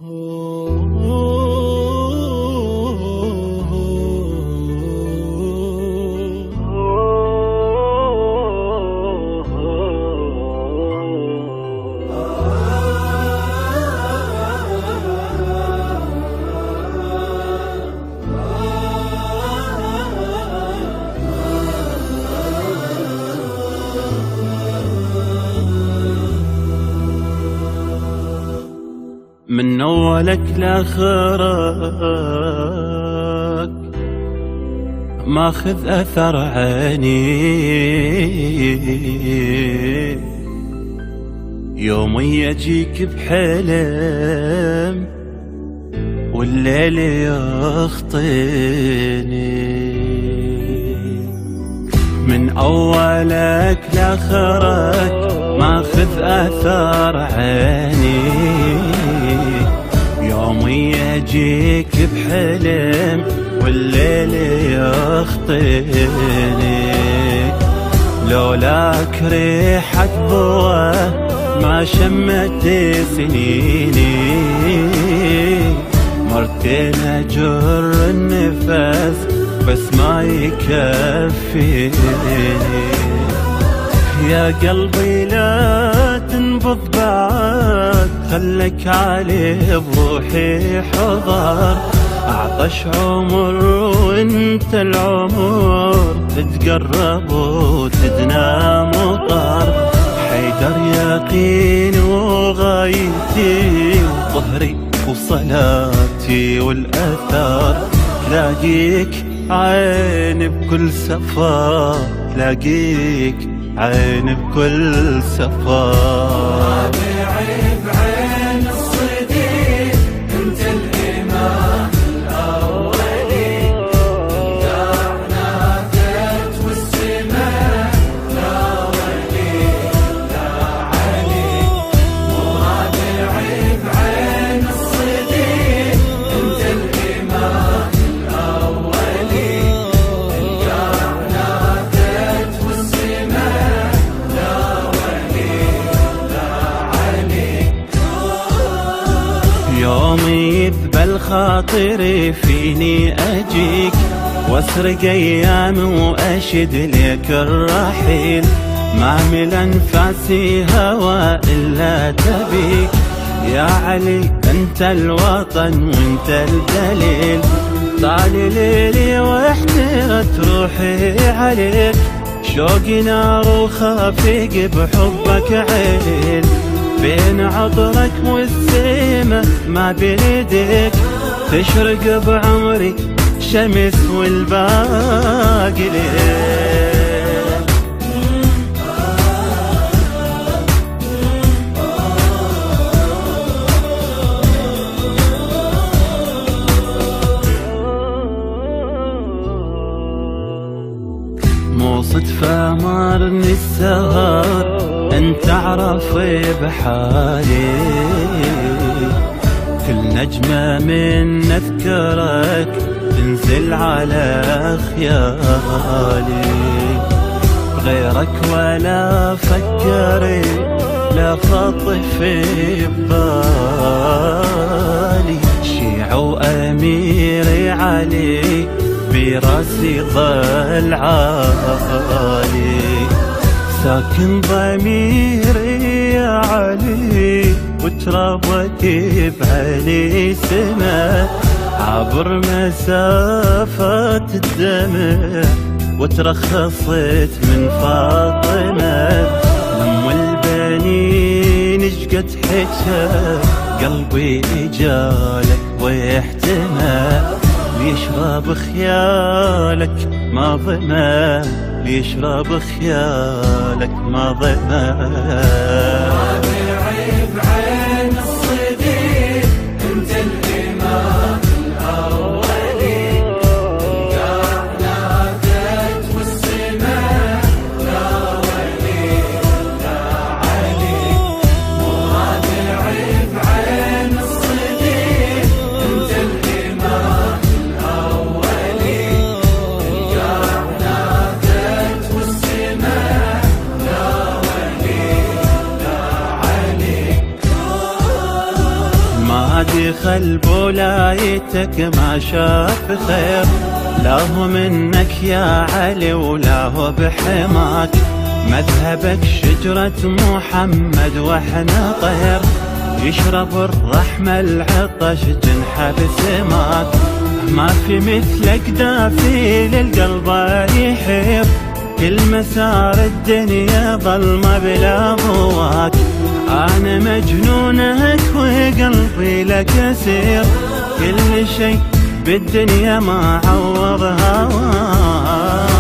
من أولك لآخرك ماخذ أثر عيني، يوم يجيك بحلم والليل يخطيني. من أولك لآخرك ماخذ أثر عيني، يوم يجيك بحلم والليل يخطيني. لولاك ريحة بوه ما شمت سنيني، مرتين أجر النفس بس ما يكفيني. يا قلبي لا تنبض بعد، خلك عليه بروحي حضر. أعطش عمر وانت العمر تتقرب وتدنى مطر. حيدر يقيني وغايتي وظهري وصلاتي والأثر. تلاقيك عين بكل سفر، تلاقيك عين بكل سفر. بعيب عين الصديق انت الإمام الأولي، الكائنات والسماء لا ولي لا علي. بعيب عين الصديق انت الإمام الأولي، الكائنات والسماء يوم يذبل خاطري فيني أجيك، واسرق أيام وأشد لك الرحيل. ما من أنفاسي هوى إلا تبيك، يا علي أنت الوطن وأنت الدليل. طال ليلي واحترت روحي عليك، شوقي نار وخافق بحبك عيل. بين عطرك والسيمة ما بيديك، تشرق بعمري شمس والباقي ليل. مو صدفة مارني السهر، انت عرفي بحالي. كل نجمة من اذكرك تنزل على خيالي. غيرك ولا فكري لا خطي في بالي. شيع واميري علي براسي ظل عالي. ساكن ضميري يا علي وترابك بعلي سما. عبر مسافات الدمع وترخصت من فاطمة. لم البنين شقد حكى قلبي جالك واحتمى. ليشرب خيالك ما ظما، ليشرب خيالك ما ظما. بعيب عين الصديق انت الإمام الأولي، الكائنات والسماء لا ولي لا علي. بعيب عين الصديق انت الإمام الأولي، الكائنات والسماء لا ولي لا حمادي خل بولايتك ما شاف خير، لا هو منك يا علي ولا هو بحماك، مذهبك شجرة محمد واحنا طير، يشرب الرحمة العطش جنحه بسماك، ما في مثلك دافي للقلب يحير، كل مسار الدنيا ظلمة بلا ضواك، أنا مجنونك وقلبي لك أسير، كل شي بالدنيا ما عوض هواك.